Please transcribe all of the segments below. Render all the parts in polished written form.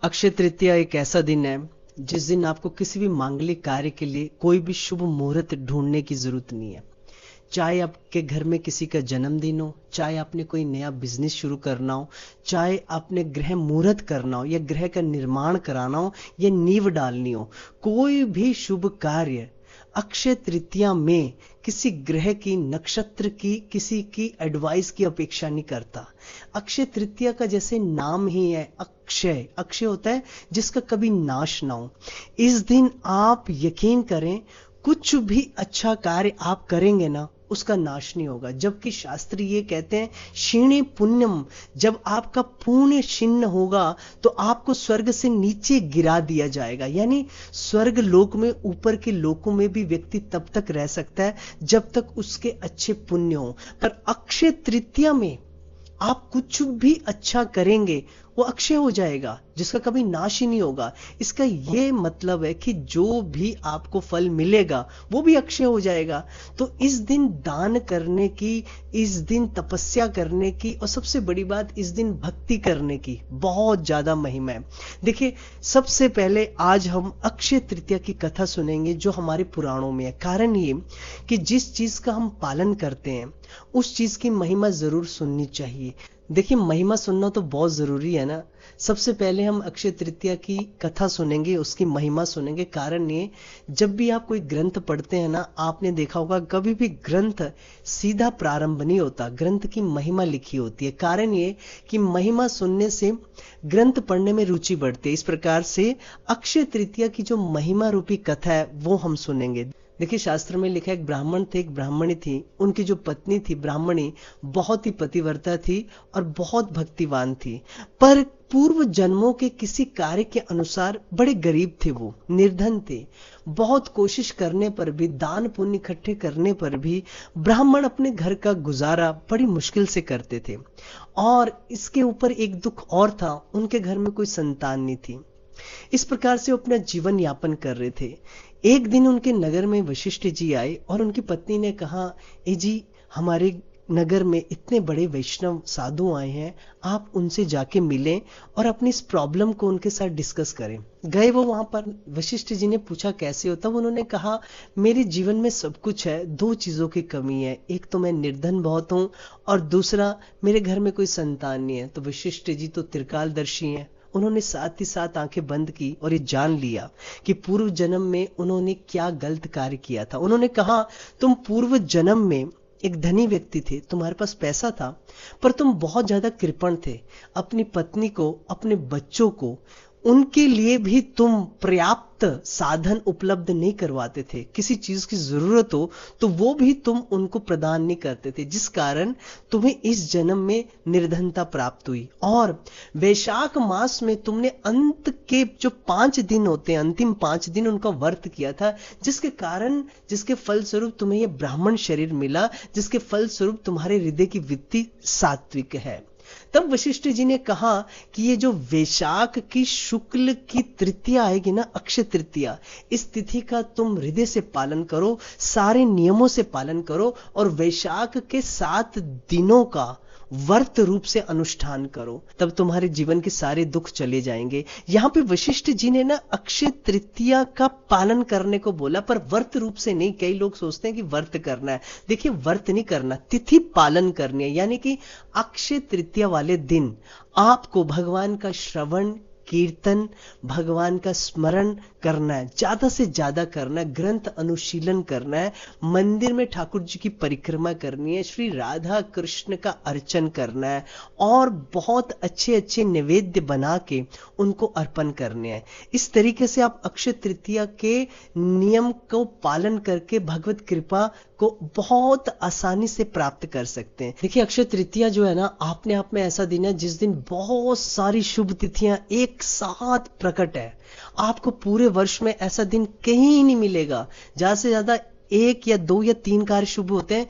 अक्षय तृतीया एक ऐसा दिन है जिस दिन आपको किसी भी मांगलिक कार्य के लिए कोई भी शुभ मुहूर्त ढूंढने की जरूरत नहीं है। चाहे आपके घर में किसी का जन्मदिन हो, चाहे आपने कोई नया बिजनेस शुरू करना हो, चाहे आपने गृह मुहूर्त करना हो या गृह का निर्माण कराना हो या नींव डालनी हो, कोई भी शुभ कार्य अक्षय तृतीया में किसी ग्रह की, नक्षत्र की, किसी की एडवाइस की अपेक्षा नहीं करता। अक्षय तृतीया का जैसे नाम ही है अक्षय, अक्षय होता है जिसका कभी नाश ना हो। इस दिन आप यकीन करें, कुछ भी अच्छा कार्य आप करेंगे ना, उसका नाश नहीं होगा। जबकि शास्त्र ये कहते हैं क्षीणे पुण्यम, जब आपका पुण्य क्षीण होगा तो आपको स्वर्ग से नीचे गिरा दिया जाएगा। यानी स्वर्ग लोक में, ऊपर के लोकों में भी व्यक्ति तब तक रह सकता है जब तक उसके अच्छे पुण्य हो। पर अक्षय तृतीया में आप कुछ भी अच्छा करेंगे वो अक्षय हो जाएगा, जिसका कभी नाश ही नहीं होगा। इसका ये मतलब है कि जो भी आपको फल मिलेगा वो भी अक्षय हो जाएगा। तो इस दिन दान करने की, इस दिन तपस्या करने की, और सबसे बड़ी बात इस दिन भक्ति करने की बहुत ज्यादा महिमा है। देखिए, सबसे पहले आज हम अक्षय तृतीया की कथा सुनेंगे जो हमारे पुराणों में है। कारण ये कि जिस चीज का हम पालन करते हैं उस चीज की महिमा जरूर सुननी चाहिए। देखिए, महिमा सुनना तो बहुत जरूरी है ना। सबसे पहले हम अक्षय तृतीया की कथा सुनेंगे, उसकी महिमा सुनेंगे। कारण ये, जब भी आप कोई ग्रंथ पढ़ते हैं ना, आपने देखा होगा कभी भी ग्रंथ सीधा प्रारंभ नहीं होता, ग्रंथ की महिमा लिखी होती है। कारण ये कि महिमा सुनने से ग्रंथ पढ़ने में रुचि बढ़ती है। इस प्रकार से अक्षय तृतीया की जो महिमा रूपी कथा है वो हम सुनेंगे। देखिए, शास्त्र में लिखा है, एक ब्राह्मण थे, एक ब्राह्मणी थी। उनकी जो पत्नी थी ब्राह्मणी, बहुत ही पतिव्रता थी और बहुत भक्तिवान थी। पर पूर्व जन्मों के किसी कार्य के अनुसार बड़े गरीब थे, वो निर्धन थे। बहुत कोशिश करने पर भी, दान पुण्य इकट्ठे करने पर भी ब्राह्मण अपने घर का गुजारा बड़ी मुश्किल से करते थे। और इसके ऊपर एक दुख और था, उनके घर में कोई संतान नहीं थी। इस प्रकार से वो अपना जीवन यापन कर रहे थे। एक दिन उनके नगर में वशिष्ठ जी आए और उनकी पत्नी ने कहा, ए जी, हमारे नगर में इतने बड़े वैष्णव साधु आए हैं, आप उनसे जाके मिलें और अपनी इस प्रॉब्लम को उनके साथ डिस्कस करें। गए वो वहां पर। वशिष्ठ जी ने पूछा कैसे होता। उन्होंने कहा, मेरे जीवन में सब कुछ है, दो चीजों की कमी है। एक तो मैं निर्धन बहुत हूं और दूसरा मेरे घर में कोई संतान नहीं है। तो वशिष्ठ जी तो त्रिकालदर्शी हैं। उन्होंने साथ ही साथ आंखें बंद की और ये जान लिया कि पूर्व जन्म में उन्होंने क्या गलत कार्य किया था। उन्होंने कहा, तुम पूर्व जन्म में एक धनी व्यक्ति थे, तुम्हारे पास पैसा था, पर तुम बहुत ज्यादा कृपण थे। अपनी पत्नी को, अपने बच्चों को, उनके लिए भी तुम पर्याप्त साधन उपलब्ध नहीं करवाते थे। किसी चीज की जरूरत हो तो वो भी तुम उनको प्रदान नहीं करते थे, जिस कारण तुम्हें इस जन्म में निर्धनता प्राप्त हुई। और वैशाख मास में तुमने अंत के जो 5 दिन होते हैं, अंतिम 5 दिन उनका व्रत किया था, जिसके कारण, जिसके फलस्वरूप तुम्हें यह ब्राह्मण शरीर मिला, जिसके फलस्वरूप तुम्हारे हृदय की वृत्ति सात्विक है। तब वशिष्ठ जी ने कहा कि ये जो वैशाख की शुक्ल की तृतीया आएगी ना, अक्षय तृतीया, इस तिथि का तुम हृदय से पालन करो, सारे नियमों से पालन करो और वैशाख के 7 दिनों का व्रत रूप से अनुष्ठान करो, तब तुम्हारे जीवन के सारे दुख चले जाएंगे। यहां पे वशिष्ठ जी ने ना अक्षय तृतीया का पालन करने को बोला, पर व्रत रूप से नहीं। कई लोग सोचते हैं कि व्रत करना है। देखिए, व्रत नहीं करना, तिथि पालन करनी है। यानी कि अक्षय तृतीया वाले दिन आपको भगवान का श्रवण कीर्तन, भगवान का स्मरण करना है, ज्यादा से ज्यादा करना है, ग्रंथ अनुशीलन करना है, मंदिर में ठाकुर जी की परिक्रमा करनी है, श्री राधा कृष्ण का अर्चन करना है और बहुत अच्छे अच्छे नैवेद्य बना के उनको अर्पण करने हैं। इस तरीके से आप अक्षय तृतीया के नियम को पालन करके भगवत कृपा को बहुत आसानी से प्राप्त कर सकते हैं। देखिए, अक्षय तृतीया जो है ना, अपने आप में ऐसा दिन है जिस दिन बहुत सारी शुभ तिथियां एक साथ प्रकट है। आपको पूरे वर्ष में ऐसा दिन कहीं नहीं मिलेगा। ज्यादा से ज्यादा 1 या 2 या 3 कार्य शुभ होते हैं।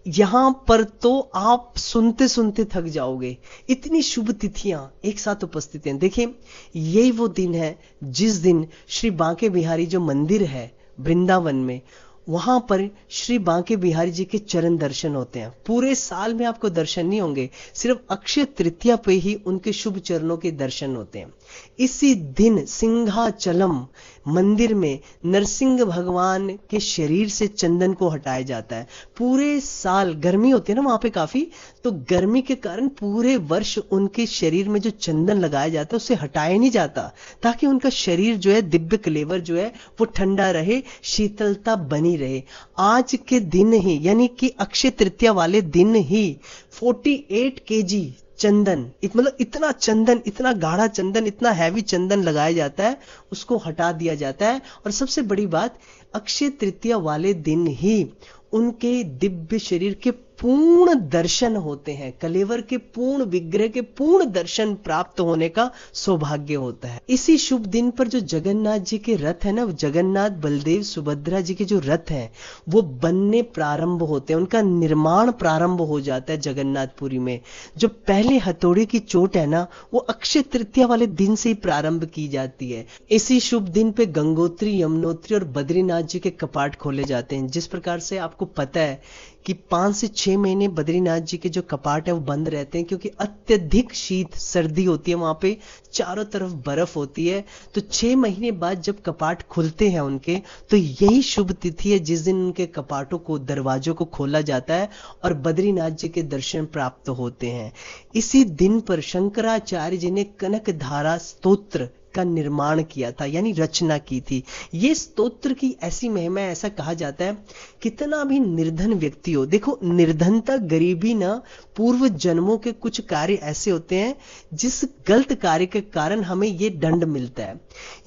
यहां पर तो आप सुनते सुनते थक जाओगे, इतनी शुभ तिथियां एक साथ उपस्थित हैं। देखिए, यही वो दिन है जिस दिन श्री बांके बिहारी जो मंदिर है वृंदावन में, वहां पर श्री बांके बिहारी जी के चरण दर्शन होते हैं। पूरे साल में आपको दर्शन नहीं होंगे, सिर्फ अक्षय तृतीया पे ही उनके शुभ चरणों के दर्शन होते हैं। इसी दिन सिंहाचलम मंदिर में नरसिंह भगवान के शरीर से चंदन को हटाया जाता है। पूरे साल गर्मी होती है ना वहां पे काफी, तो गर्मी के कारण पूरे वर्ष उनके शरीर में जो चंदन लगाया जाता है उससे हटाया नहीं जाता, ताकि उनका शरीर जो है, दिव्य कलेवर जो है वो ठंडा रहे, शीतलता बनी रहे। आज के दिन ही यानी कि अक्षय तृतीया वाले दिन ही 48 केजी चंदन, मतलब इतना चंदन, इतना गाढ़ा चंदन, इतना हैवी चंदन लगाया जाता है, उसको हटा दिया जाता है। और सबसे बड़ी बात, अक्षय तृतीया वाले दिन ही उनके दिव्य शरीर के पूर्ण दर्शन होते हैं, कलेवर के पूर्ण विग्रह के पूर्ण दर्शन प्राप्त होने का सौभाग्य होता है। इसी शुभ दिन पर जो जगन्नाथ जी के रथ है ना, जगन्नाथ बलदेव सुभद्रा जी के जो रथ हैं वो बनने प्रारंभ होते हैं, उनका निर्माण प्रारंभ हो जाता है जगन्नाथपुरी में। जो पहले हथौड़े की चोट है ना, वो अक्षय तृतीया वाले दिन से ही प्रारंभ की जाती है। इसी शुभ दिन पे गंगोत्री, यमुनोत्री और बद्रीनाथ जी के कपाट खोले जाते हैं। जिस प्रकार से आपको पता है कि 5 से 6 महीने बद्रीनाथ जी के जो कपाट है वो बंद रहते हैं, क्योंकि अत्यधिक शीत सर्दी होती है, वहां पे चारों तरफ बर्फ होती है। तो 6 महीने बाद जब कपाट खुलते हैं उनके, तो यही शुभ तिथि है जिस दिन उनके कपाटों को, दरवाजों को खोला जाता है और बद्रीनाथ जी के दर्शन प्राप्त होते हैं। इसी दिन पर शंकराचार्य जी ने कनक धारा स्तोत्र का निर्माण किया था, यानी रचना की थी। ये स्तोत्र की ऐसी महिमा है, ऐसा कहा जाता है कितना भी निर्धन व्यक्ति हो, देखो निर्धनता, गरीबी ना, पूर्व जन्मों के कुछ कार्य ऐसे होते हैं जिस गलत कार्य के कारण हमें ये दंड मिलता है।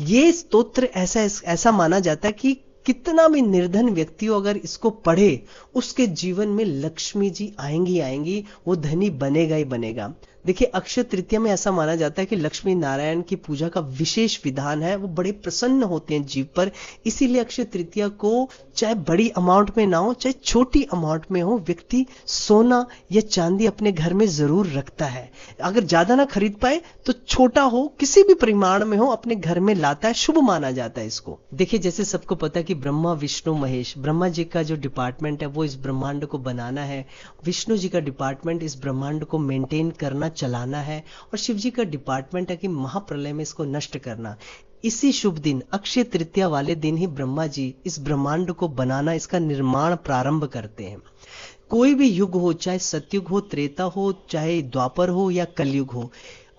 ये स्तोत्र ऐसा माना जाता है कि कितना भी निर्धन व्यक्ति हो, अगर इसको पढ़े उसके जीवन में लक्ष्मी जी आएंगी आएंगी, वो धनी बनेगा ही बनेगा। देखिए अक्षय तृतीया में ऐसा माना जाता है कि लक्ष्मी नारायण की पूजा का विशेष विधान है, वो बड़े प्रसन्न होते हैं जीव पर। इसीलिए अक्षय तृतीया को चाहे बड़ी अमाउंट में ना हो, चाहे छोटी अमाउंट में हो, व्यक्ति सोना या चांदी अपने घर में जरूर रखता है। अगर ज्यादा ना खरीद पाए तो छोटा हो, किसी भी परिमाण में हो, अपने घर में लाता है, शुभ माना जाता है इसको। देखिए जैसे सबको पता है कि ब्रह्मा विष्णु महेश, ब्रह्मा जी का जो डिपार्टमेंट है वो इस ब्रह्मांड को बनाना है, विष्णु जी का डिपार्टमेंट इस ब्रह्मांड को मेंटेन करना, चलाना है, और शिव जी का डिपार्टमेंट है कि महाप्रलय में इसको नष्ट करना। इसी शुभ दिन अक्षय तृतीया वाले दिन ही ब्रह्मा जी इस ब्रह्मांड को बनाना, इसका निर्माण प्रारंभ करते हैं। कोई भी युग हो, चाहे सतयुग हो, त्रेता हो, चाहे द्वापर हो या कलयुग हो,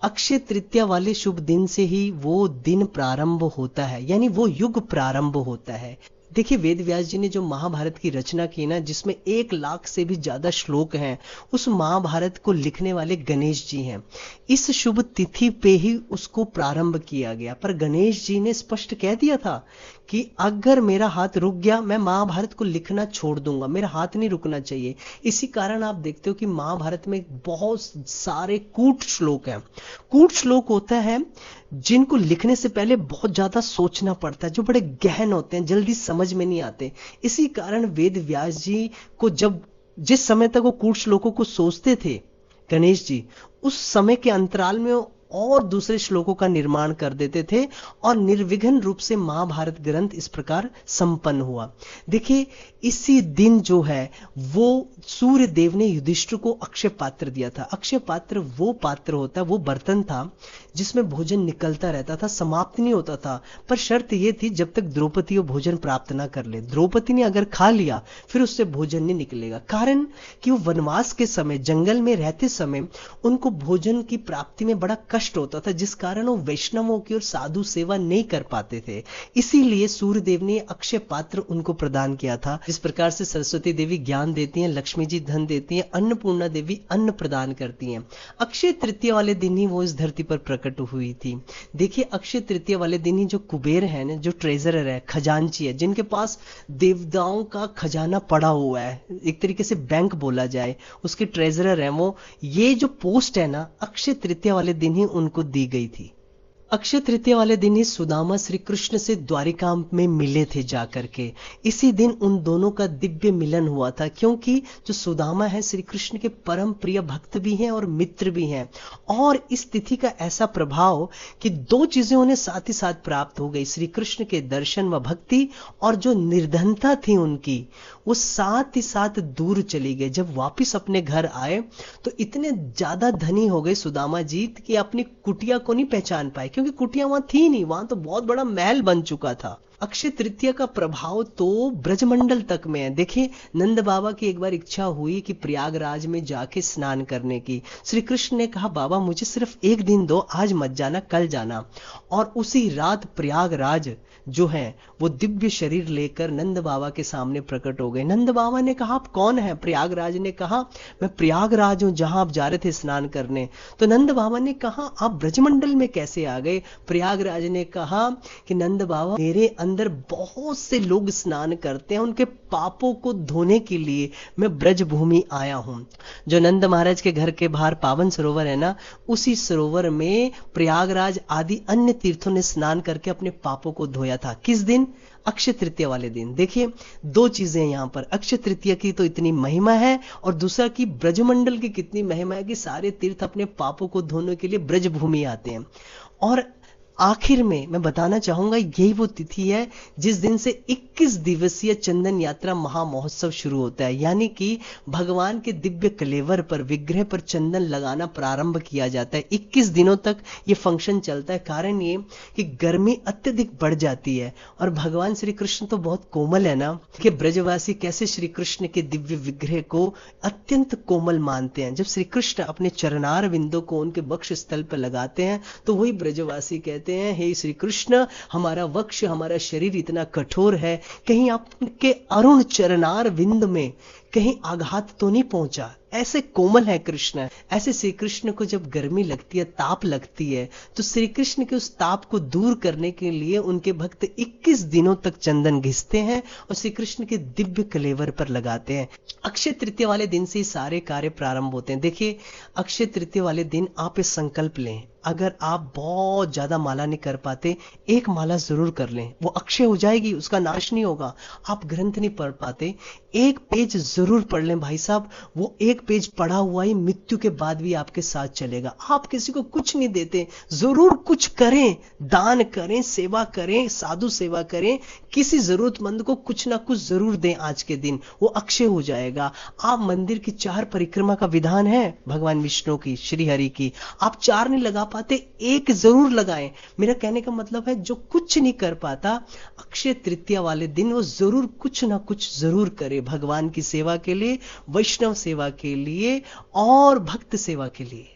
अक्षय तृतीया वाले शुभ दिन से ही वो दिन प्रारंभ होता है, यानी वो युग प्रारंभ होता है। देखिए वेद व्यास जी ने जो महाभारत की रचना की ना, जिसमें 1 लाख से भी ज्यादा श्लोक हैं, उस महाभारत को लिखने वाले गणेश जी हैं। इस शुभ तिथि पे ही उसको प्रारंभ किया गया, पर गणेश जी ने स्पष्ट कह दिया था कि अगर मेरा हाथ रुक गया, मैं महाभारत को लिखना छोड़ दूंगा, मेरा हाथ नहीं रुकना चाहिए। इसी कारण आप देखते हो कि महाभारत में बहुत सारे कूट श्लोक हैं। कूट श्लोक होता है जिनको लिखने से पहले बहुत ज्यादा सोचना पड़ता है, जो बड़े गहन होते हैं, जल्दी समझ में नहीं आते। इसी कारण वेद व्यास जी को जिस समय तक वो कूट श्लोकों को सोचते थे गणेश जी, उस समय के अंतराल में और दूसरे श्लोकों का निर्माण कर देते थे, और निर्विघ्न रूप से महाभारत ग्रंथ इस प्रकार संपन्न हुआ। देखिए इसी दिन जो है वो सूर्य देव ने युधिष्ठिर को अक्षय पात्र दिया था। अक्षय पात्र वो पात्र होता है, वो बर्तन था जिसमें भोजन निकलता रहता था, समाप्त नहीं होता था, पर शर्त यह थी जब तक द्रौपदी वो भोजन प्राप्त ना कर ले। द्रौपदी ने अगर खा लिया फिर उससे भोजन नहीं निकलेगा, कारण कि वो वनवास के समय, जंगल में रहते समय उनको भोजन की प्राप्ति में बड़ा कष्ट होता था, जिस कारण वो वैष्णवों की और साधु सेवा नहीं कर पाते थे। इसीलिए सूर्यदेव ने अक्षय पात्र उनको प्रदान किया था। जिस प्रकार से सरस्वती देवी ज्ञान देती हैं, लक्ष्मी जी धन देती हैं, अन्नपूर्णा देवी अन्न प्रदान करती हैं। अक्षय तृतीया वाले दिन ही वो इस धरती पर प्रकट हुई थी। देखिए अक्षय तृतीया वाले दिन ही जो कुबेर है ना, जो ट्रेजरर है, खजांची है, जिनके पास देवताओं का खजाना पड़ा हुआ है, एक तरीके से बैंक बोला जाए, उसके ट्रेजरर है वो, ये जो पोस्ट है ना, अक्षय तृतीया वाले दिन ही उनको दी गई थी। अक्षय तृतीया वाले दिन ही सुदामा श्री कृष्ण से द्वारिका में मिले थे जाकर के। इसी दिन उन दोनों का दिव्य मिलन हुआ था, क्योंकि जो सुदामा है श्री कृष्ण के परम प्रिय भक्त भी हैं और मित्र भी हैं। और इस तिथि का ऐसा प्रभाव कि दो चीजें उन्हें साथ ही साथ प्राप्त हो गई, श्री कृष्ण के दर्शन व भक्ति, और जो निर्धनता थी उनकी वो साथ ही साथ दूर चली गई। जब वापिस अपने घर आए तो इतने ज्यादा धनी हो गए सुदामा जी कि अपनी कुटिया को नहीं पहचान पाए, क्योंकि कुटिया वहां थी नहीं, वहां तो बहुत बड़ा महल बन चुका था। अक्षय तृतीया का प्रभाव तो ब्रजमंडल तक में है। देखिए, नंद बाबा की एक बार इच्छा हुई कि प्रयागराज में जाके स्नान करने की। श्री कृष्ण ने कहा, बाबा मुझे सिर्फ एक दिन दो, आज मत जाना, कल जाना। और उसी रात प्रयागराज जो है वो दिव्य शरीर लेकर नंद बाबा के सामने प्रकट हो गए। नंद बाबा ने कहा, आप कौन है? प्रयागराज ने कहा, मैं प्रयागराज हूं जहां आप जा रहे थे स्नान करने। तो नंद बाबा ने कहा, आप ब्रजमंडल में कैसे आ गए? प्रयागराज ने कहा कि नंद बाबा, मेरे अंदर बहुत से लोग स्नान करते हैं, उनके पापों को धोने के लिए मैं ब्रज भूमि आया हूं। जो नंद महाराज के घर के बाहर पावन सरोवर है ना, उसी सरोवर में प्रयागराज आदि अन्य तीर्थों ने स्नान करके अपने पापों को धोया था। किस दिन? अक्षय तृतीया वाले दिन। देखिए, दो चीजें यहां पर, अक्षय तृतीया की तो इतनी महिमा है, और दूसरा की ब्रजमंडल की कितनी महिमा है कि सारे तीर्थ अपने पापों को धोने के लिए ब्रज भूमि आते हैं। और आखिर में मैं बताना चाहूंगा, यही वो तिथि है जिस दिन से 21 दिवसीय चंदन यात्रा महामहोत्सव शुरू होता है। यानी कि भगवान के दिव्य कलेवर पर, विग्रह पर चंदन लगाना प्रारंभ किया जाता है। 21 दिनों तक ये फंक्शन चलता है। कारण ये कि गर्मी अत्यधिक बढ़ जाती है, और भगवान श्री कृष्ण तो बहुत कोमल है ना, कि ब्रजवासी कैसे श्री कृष्ण के दिव्य विग्रह को अत्यंत कोमल मानते हैं। जब श्री कृष्ण अपने चरणार विंदों को उनके वक्ष स्थल पर लगाते हैं तो वही ब्रजवासी कहते हैं, हे श्री कृष्ण, हमारा वक्ष, हमारा शरीर इतना कठोर है, कहीं आपके अरुण चरणार विंद में कहीं आघात तो नहीं पहुंचा। ऐसे कोमल है कृष्ण। ऐसे श्री कृष्ण को जब गर्मी लगती है, ताप लगती है, तो श्री कृष्ण के उस ताप को दूर करने के लिए उनके भक्त 21 दिनों तक चंदन घिसते हैं और श्री कृष्ण के दिव्य कलेवर पर लगाते हैं। अक्षय तृतीया वाले दिन से सारे कार्य प्रारंभ होते हैं। देखिए, अक्षय तृतीया वाले दिन आप इस संकल्प लें, अगर आप बहुत ज्यादा माला नहीं कर पाते, एक माला जरूर कर लें, वो अक्षय हो जाएगी, उसका नाश नहीं होगा। आप ग्रंथ नहीं पढ़ पाते, एक पेज जरूर पढ़ लें भाई साहब, वो एक पेज पढ़ा हुआ ही मृत्यु के बाद भी आपके साथ चलेगा। आप किसी को कुछ नहीं देते, जरूर कुछ करें, दान करें, सेवा करें, साधु सेवा करें, किसी जरूरतमंद को कुछ ना कुछ जरूर दें आज के दिन, वो अक्षय हो जाएगा। आप मंदिर की 4 परिक्रमा का विधान है भगवान विष्णु की, श्री हरि की, आप 4 नहीं लगा पाते, एक जरूर लगाएं। मेरा कहने का मतलब है, जो कुछ नहीं कर पाता, अक्षय तृतीया वाले दिन वो जरूर कुछ ना कुछ जरूर करे, भगवान की सेवा के लिए, वैष्णव सेवा के लिए और भक्त सेवा के लिए।